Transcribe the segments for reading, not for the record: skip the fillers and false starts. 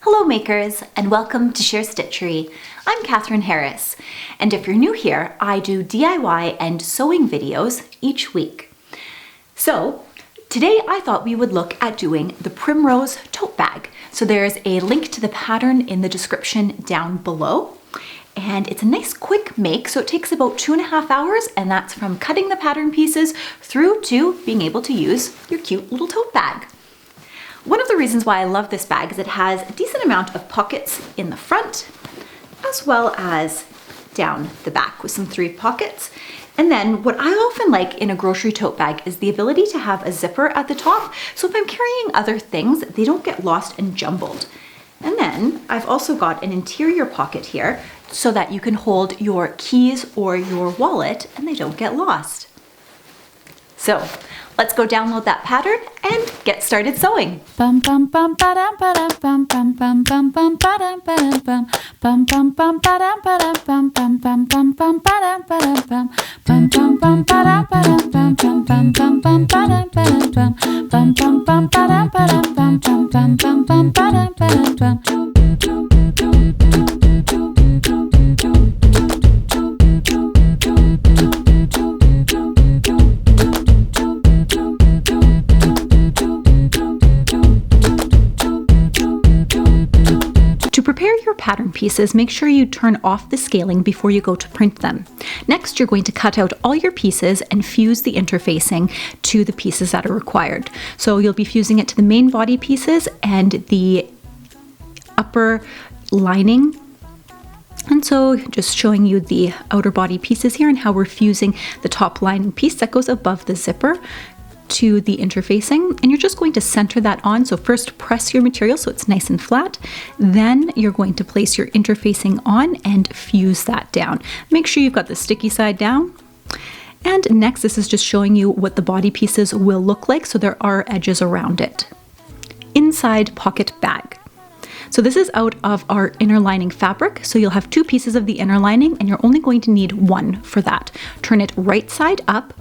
Hello makers, and welcome to Share Stitchery. I'm Catherine Harris, and if you're new here, I do DIY and sewing videos each week. So today I thought we would look at doing the Primrose tote bag. So there's a link to the pattern in the description down below. And it's a nice quick make, so it takes about 2.5 hours, and that's from cutting the pattern pieces through to being able to use your cute little tote bag. One of the reasons why I love this bag is it has a decent amount of pockets in the front, as well as down the back with some 3 pockets. And then what I often like in a grocery tote bag is the ability to have a zipper at the top, so if I'm carrying other things, they don't get lost and jumbled. And then I've also got an interior pocket here so that you can hold your keys or your wallet and they don't get lost. So let's go download that pattern and get started sewing. To prepare your pattern pieces, make sure you turn off the scaling before you go to print them. Next, you're going to cut out all your pieces and fuse the interfacing to the pieces that are required. So you'll be fusing it to the main body pieces and the upper lining. And so just showing you the outer body pieces here and how we're fusing the top lining piece that goes above the zipper to the interfacing, and you're just going to center that on. So first press your material so it's nice and flat, then you're going to place your interfacing on and fuse that down. Make sure you've got the sticky side down. And next, this is just showing you what the body pieces will look like, so there are edges around it. Inside pocket bag. So this is out of our inner lining fabric, so you'll have 2 pieces of the inner lining and you're only going to need 1 for that. Turn it right side up,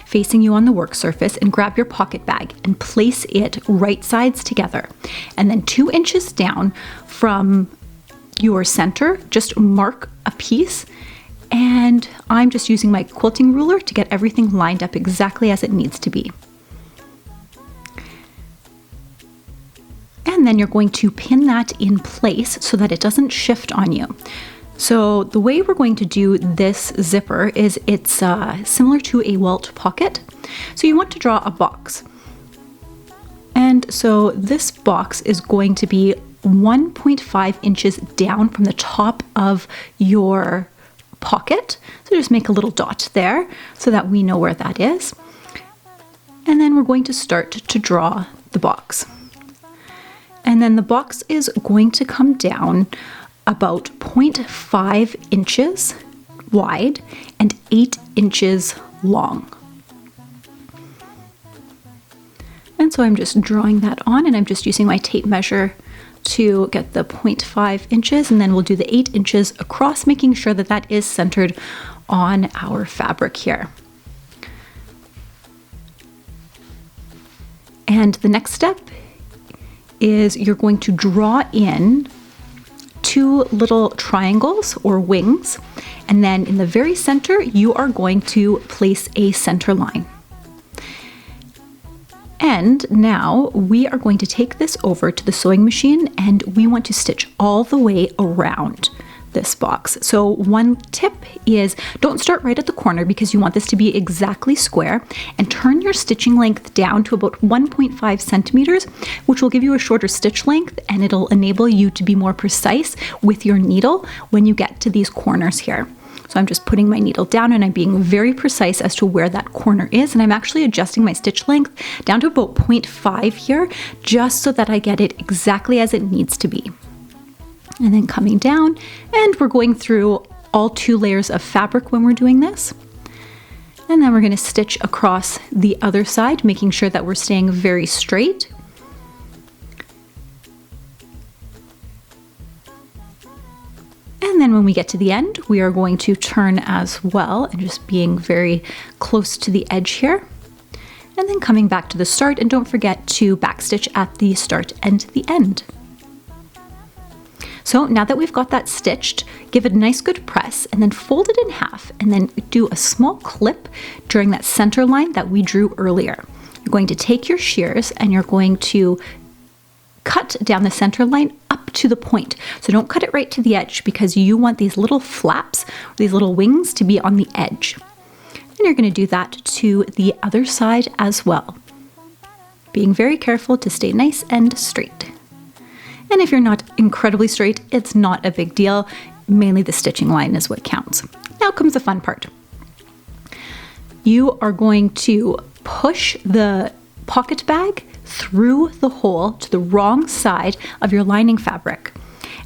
facing you on the work surface, and grab your pocket bag and place it right sides together. And then 2 inches down from your center, just mark a piece. And I'm just using my quilting ruler to get everything lined up exactly as it needs to be. And then you're going to pin that in place so that it doesn't shift on you. So the way we're going to do this zipper is it's similar to a welt pocket. So you want to draw a box. And so this box is going to be 1.5 inches down from the top of your pocket. So just make a little dot there so that we know where that is. And then we're going to start to draw the box. And then the box is going to come down about 0.5 inches wide and 8 inches long. And so I'm just drawing that on, and I'm just using my tape measure to get the 0.5 inches, and then we'll do the 8 inches across, making sure that that is centered on our fabric here. And the next step is you're going to draw in 2 little triangles or wings, and then in the very center you are going to place a center line. And now we are going to take this over to the sewing machine, and we want to stitch all the way around this box. So one tip is don't start right at the corner because you want this to be exactly square, and turn your stitching length down to about 1.5 centimeters, which will give you a shorter stitch length, and it'll enable you to be more precise with your needle when you get to these corners here. So I'm just putting my needle down and I'm being very precise as to where that corner is, and I'm actually adjusting my stitch length down to about 0.5 here, just so that I get it exactly as it needs to be. And then coming down, and we're going through all 2 layers of fabric when we're doing this. And then we're going to stitch across the other side, making sure that we're staying very straight. And then when we get to the end, we are going to turn as well, and just being very close to the edge here. And then coming back to the start, and don't forget to backstitch at the start and the end. So now that we've got that stitched, give it a nice good press and then fold it in half and then do a small clip during that center line that we drew earlier. You're going to take your shears and you're going to cut down the center line up to the point. So don't cut it right to the edge because you want these little flaps, these little wings to be on the edge. And you're going to do that to the other side as well, being very careful to stay nice and straight. And if you're not incredibly straight, it's not a big deal. Mainly the stitching line is what counts. Now comes the fun part. You are going to push the pocket bag through the hole to the wrong side of your lining fabric.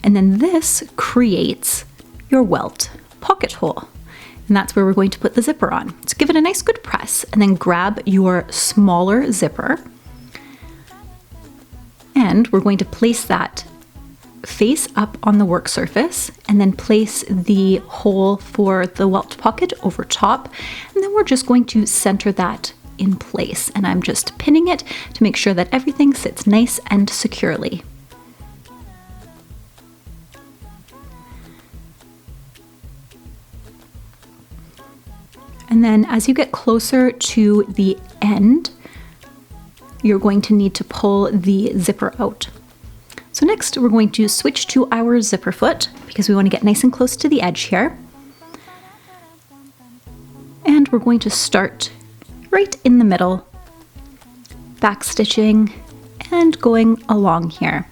And then this creates your welt pocket hole. And that's where we're going to put the zipper on. So give it a nice good press and then grab your smaller zipper. And we're going to place that face up on the work surface and then place the hole for the welt pocket over top. And then we're just going to center that in place. And I'm just pinning it to make sure that everything sits nice and securely. And then as you get closer to the end, you're going to need to pull the zipper out. So next we're going to switch to our zipper foot because we want to get nice and close to the edge here. And we're going to start right in the middle, back stitching and going along here.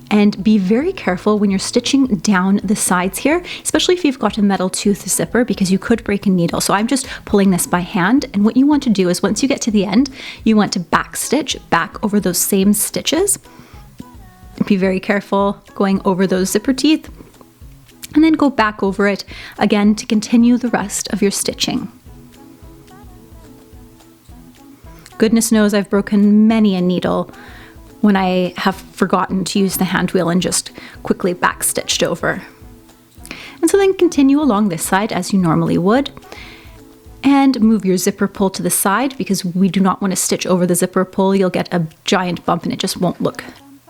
And be very careful when you're stitching down the sides here, especially if you've got a metal tooth zipper, because you could break a needle. So I'm just pulling this by hand. And what you want to do is once you get to the end, you want to back stitch back over those same stitches. Be very careful going over those zipper teeth and then go back over it again to continue the rest of your stitching. Goodness knows I've broken many a needle when I have forgotten to use the hand wheel and just quickly back stitched over. And so then continue along this side as you normally would and move your zipper pull to the side because we do not want to stitch over the zipper pull. You'll get a giant bump and it just won't look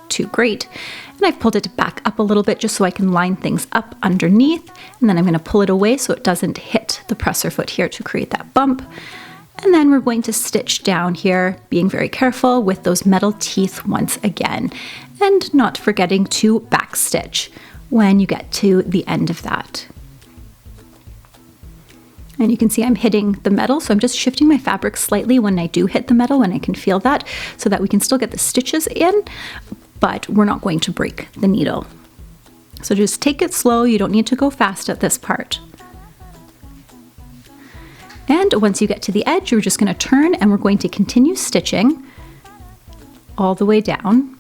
too great. And I've pulled it back up a little bit just so I can line things up underneath. And then I'm going to pull it away so it doesn't hit the presser foot here to create that bump. And then we're going to stitch down here, being very careful with those metal teeth once again, and not forgetting to back stitch when you get to the end of that. And you can see I'm hitting the metal, so I'm just shifting my fabric slightly when I do hit the metal, and I can feel that, so that we can still get the stitches in, but we're not going to break the needle. So just take it slow, you don't need to go fast at this part. And once you get to the edge, you're just going to turn and we're going to continue stitching all the way down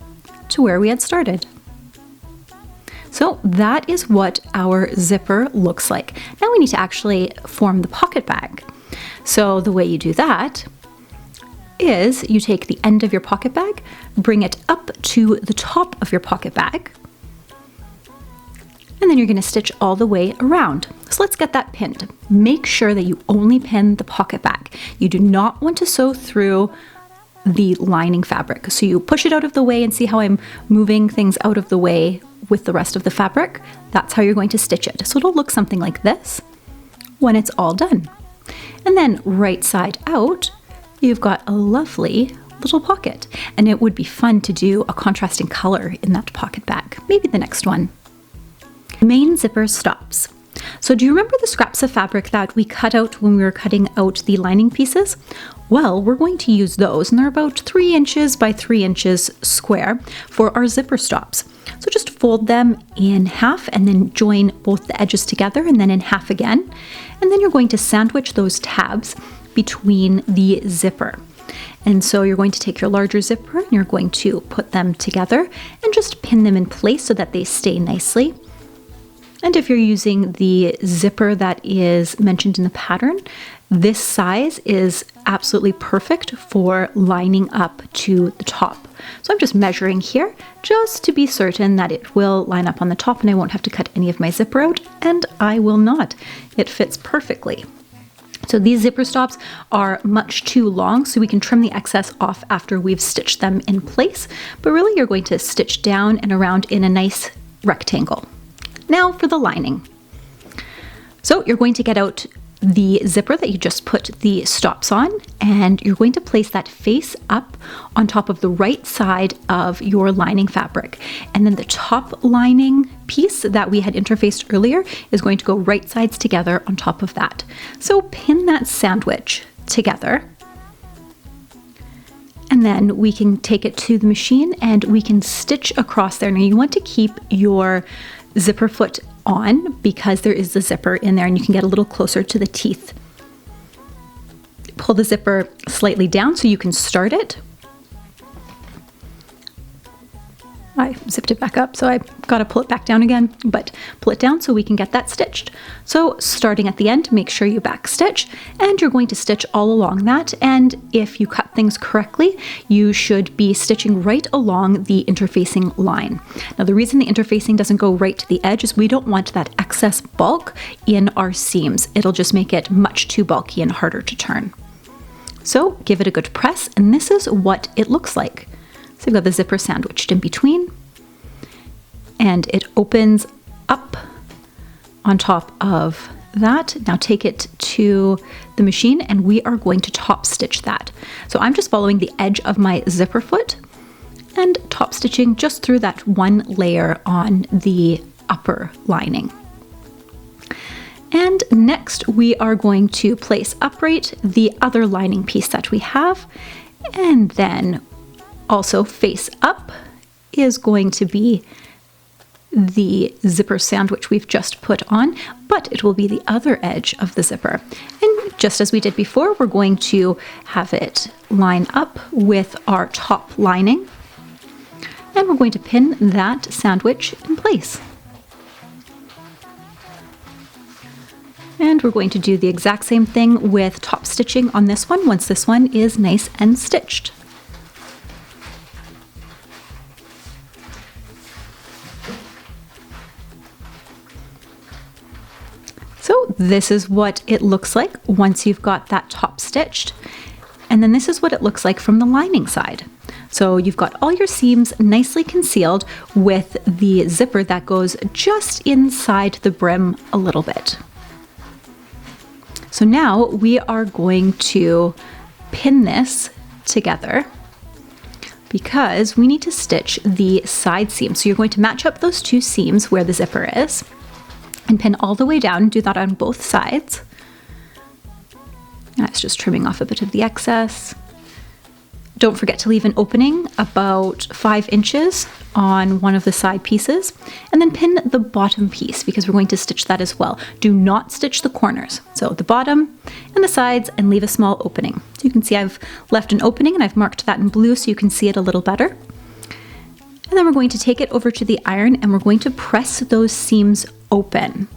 to where we had started. So that is what our zipper looks like. Now we need to actually form the pocket bag. So the way you do that is you take the end of your pocket bag, bring it up to the top of your pocket bag, and then you're going to stitch all the way around. So let's get that pinned. Make sure that you only pin the pocket bag. You do not want to sew through the lining fabric. So you push it out of the way and see how I'm moving things out of the way with the rest of the fabric. That's how you're going to stitch it. So it'll look something like this when it's all done. And then right side out, you've got a lovely little pocket. And it would be fun to do a contrasting color in that pocket bag. Maybe the next one. Main zipper stops. So do you remember the scraps of fabric that we cut out when we were cutting out the lining pieces? Well, we're going to use those, and they're about 3 inches by 3 inches square for our zipper stops. So just fold them in half and then join both the edges together and then in half again. And then you're going to sandwich those tabs between the zipper. And so you're going to take your larger zipper and you're going to put them together and just pin them in place so that they stay nicely. And if you're using the zipper that is mentioned in the pattern, this size is absolutely perfect for lining up to the top. So I'm just measuring here just to be certain that it will line up on the top and I won't have to cut any of my zipper out, and I will not. It fits perfectly. So these zipper stops are much too long, so we can trim the excess off after we've stitched them in place. But really you're going to stitch down and around in a nice rectangle. Now for the lining. So you're going to get out the zipper that you just put the stops on, and you're going to place that face up on top of the right side of your lining fabric. And then the top lining piece that we had interfaced earlier is going to go right sides together on top of that. So pin that sandwich together. And then we can take it to the machine and we can stitch across there. Now you want to keep your zipper foot on because there is the zipper in there and you can get a little closer to the teeth. Pull the zipper slightly down so you can start it. I zipped it back up, so I gotta pull it back down again, but pull it down so we can get that stitched. So starting at the end, make sure you back stitch, and you're going to stitch all along that. And if you cut things correctly, you should be stitching right along the interfacing line. Now the reason the interfacing doesn't go right to the edge is we don't want that excess bulk in our seams. It'll just make it much too bulky and harder to turn. So give it a good press, and this is what it looks like. So you've got the zipper sandwiched in between, and it opens up on top of that. Now take it to the machine and we are going to top stitch that. So I'm just following the edge of my zipper foot and top stitching just through that one layer on the upper lining. And next we are going to place upright the other lining piece that we have, and then also face up is going to be the zipper sandwich we've just put on, but it will be the other edge of the zipper. And just as we did before, we're going to have it line up with our top lining, and we're going to pin that sandwich in place. And we're going to do the exact same thing with top stitching on this one once this one is nice and stitched. So this is what it looks like once you've got that top stitched. And then this is what it looks like from the lining side. So you've got all your seams nicely concealed with the zipper that goes just inside the brim a little bit. So now we are going to pin this together because we need to stitch the side seam. So you're going to match up those two seams where the zipper is and pin all the way down. Do that on both sides. That's just trimming off a bit of the excess. Don't forget to leave an opening about 5 inches on one of the side pieces, and then pin the bottom piece because we're going to stitch that as well. Do not stitch the corners. So the bottom and the sides, and leave a small opening. So you can see I've left an opening and I've marked that in blue so you can see it a little better. And then we're going to take it over to the iron and we're going to press those seams open.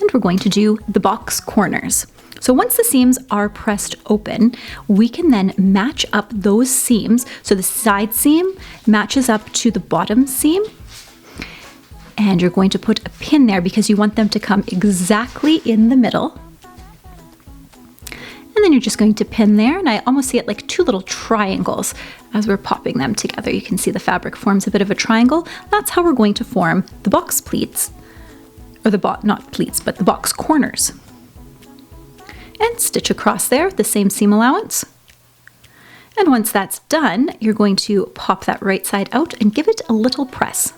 And we're going to do the box corners. So once the seams are pressed open, we can then match up those seams. So the side seam matches up to the bottom seam. And you're going to put a pin there because you want them to come exactly in the middle. And then you're just going to pin there, and I almost see it like 2 little triangles as we're popping them together. You can see the fabric forms a bit of a triangle. That's how we're going to form the box pleats, or not pleats, but the box corners. And stitch across there the same seam allowance. And once that's done, you're going to pop that right side out and give it a little press.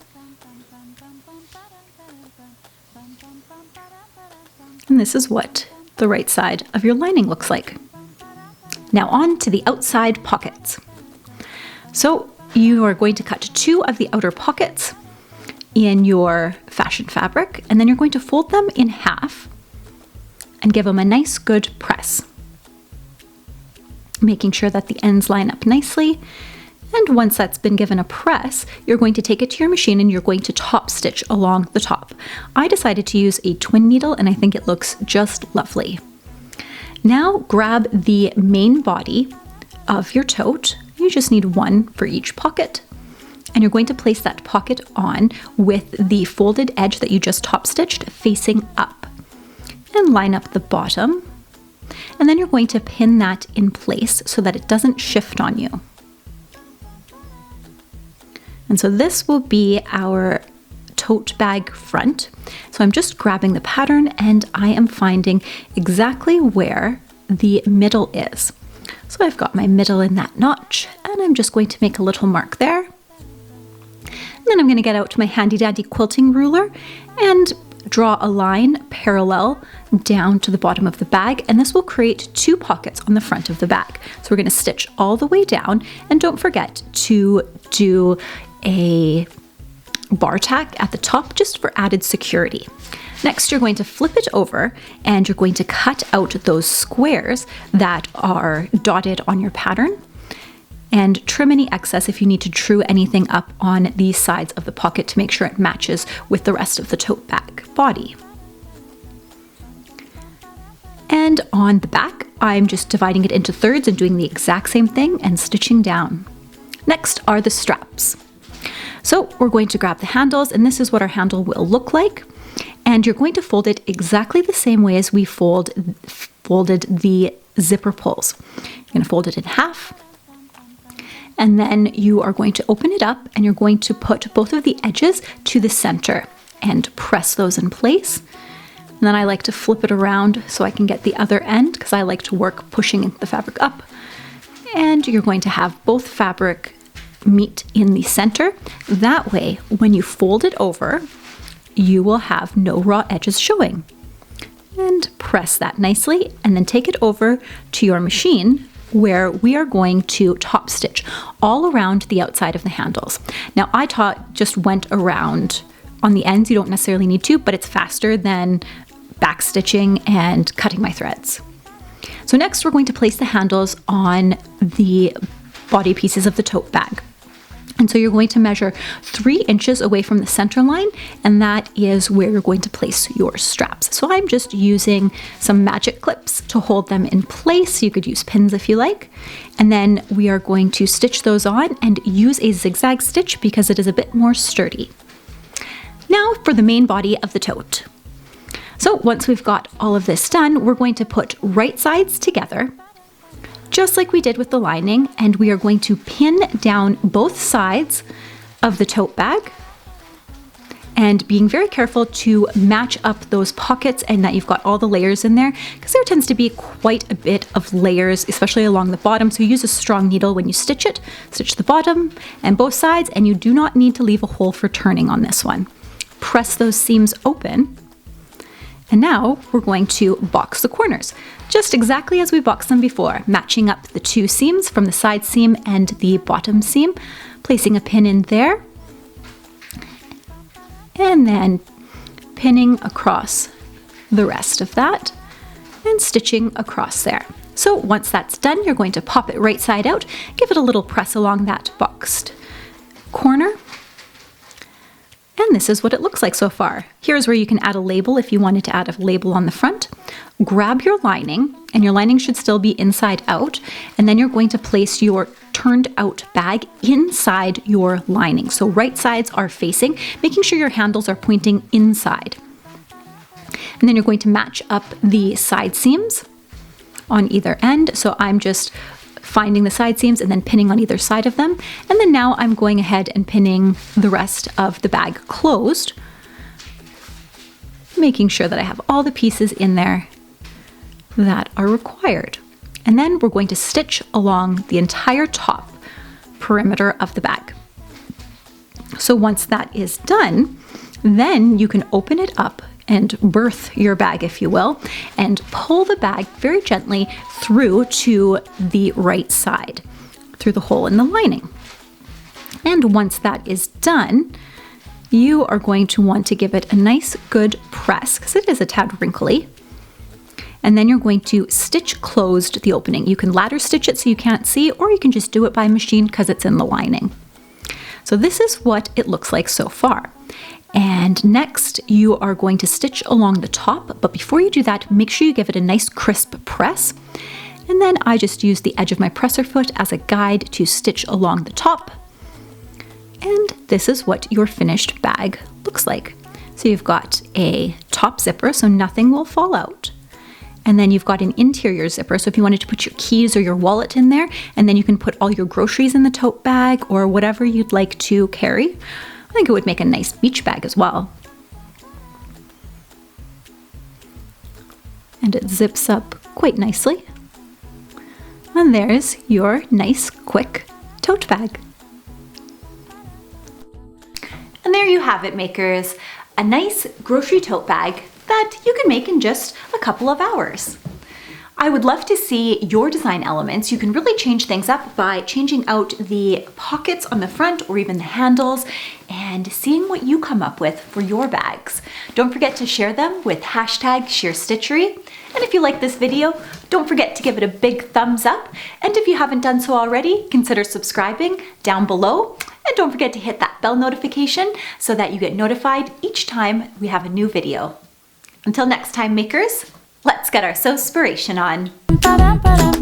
And this is what the right side of your lining looks like. Now on to the outside pockets. So you are going to cut 2 of the outer pockets in your fashion fabric, and then you're going to fold them in half and give them a nice good press, making sure that the ends line up nicely. And once that's been given a press, you're going to take it to your machine and you're going to top stitch along the top. I decided to use a twin needle and I think it looks just lovely. Now grab the main body of your tote. You just need 1 for each pocket. And you're going to place that pocket on with the folded edge that you just top stitched facing up. And line up the bottom. And then you're going to pin that in place so that it doesn't shift on you. And so this will be our tote bag front. So I'm just grabbing the pattern and I am finding exactly where the middle is. So I've got my middle in that notch and I'm just going to make a little mark there. And then I'm going to get out my handy dandy quilting ruler and draw a line parallel down to the bottom of the bag, and this will create 2 pockets on the front of the bag. So we're going to stitch all the way down, and don't forget to do a bar tack at the top just for added security. Next, you're going to flip it over and you're going to cut out those squares that are dotted on your pattern and trim any excess if you need to true anything up on the sides of the pocket to make sure it matches with the rest of the tote bag body. And on the back, I'm just dividing it into thirds and doing the exact same thing and stitching down. Next are the straps. So we're going to grab the handles, and this is what our handle will look like. And you're going to fold it exactly the same way as we folded the zipper pulls. You're going to fold it in half, and then you are going to open it up and you're going to put both of the edges to the center and press those in place. And then I like to flip it around so I can get the other end because I like to work pushing the fabric up. And you're going to have both fabric meet in the center. That way, when you fold it over, you will have no raw edges showing. And press that nicely and then take it over to your machine where we are going to top stitch all around the outside of the handles. Now I just went around on the ends. You don't necessarily need to, but it's faster than back stitching and cutting my threads. So next we're going to place the handles on the body pieces of the tote bag. And so you're going to measure 3 inches away from the center line, and that is where you're going to place your straps. So I'm just using some magic clips to hold them in place. You could use pins if you like. And then we are going to stitch those on and use a zigzag stitch because it is a bit more sturdy. Now for the main body of the tote. So once we've got all of this done, we're going to put right sides together, just like we did with the lining, and we are going to pin down both sides of the tote bag and being very careful to match up those pockets and that you've got all the layers in there, because there tends to be quite a bit of layers, especially along the bottom. So use a strong needle when you stitch it. Stitch the bottom and both sides, and you do not need to leave a hole for turning on this one. Press those seams open. And now we're going to box the corners, just exactly as we boxed them before, matching up the 2 seams from the side seam and the bottom seam, placing a pin in there, and then pinning across the rest of that and stitching across there. So once that's done, you're going to pop it right side out, give it a little press along that boxed corner. And this is what it looks like so far. Here's where you can add a label if you wanted to add a label on the front. Grab your lining, and your lining should still be inside out, and then you're going to place your turned out bag inside your lining. So right sides are facing, making sure your handles are pointing inside. And then you're going to match up the side seams on either end. So I'm just finding the side seams and then pinning on either side of them. And then now I'm going ahead and pinning the rest of the bag closed, making sure that I have all the pieces in there that are required. And then we're going to stitch along the entire top perimeter of the bag. So once that is done, then you can open it up and berth your bag, if you will, and pull the bag very gently through to the right side, through the hole in the lining. And once that is done, you are going to want to give it a nice good press, because it is a tad wrinkly. And then you're going to stitch closed the opening. You can ladder stitch it so you can't see, or you can just do it by machine because it's in the lining. So this is what it looks like so far. And next you are going to stitch along the top, but before you do that, make sure you give it a nice crisp press. And then I just use the edge of my presser foot as a guide to stitch along the top. And this is what your finished bag looks like. So you've got a top zipper, so nothing will fall out. And then you've got an interior zipper, so if you wanted to put your keys or your wallet in there, and then you can put all your groceries in the tote bag or whatever you'd like to carry. think it would make a nice beach bag as well. And it zips up quite nicely. And there's your nice, quick tote bag. And there you have it, makers. A nice grocery tote bag that you can make in just a couple of hours. I would love to see your design elements. You can really change things up by changing out the pockets on the front or even the handles and seeing what you come up with for your bags. Don't forget to share them with #ShareStitchery. And if you like this video, don't forget to give it a big thumbs up. And if you haven't done so already, consider subscribing down below. And don't forget to hit that bell notification so that you get notified each time we have a new video. Until next time, makers, let's get our Sew-Spiration on.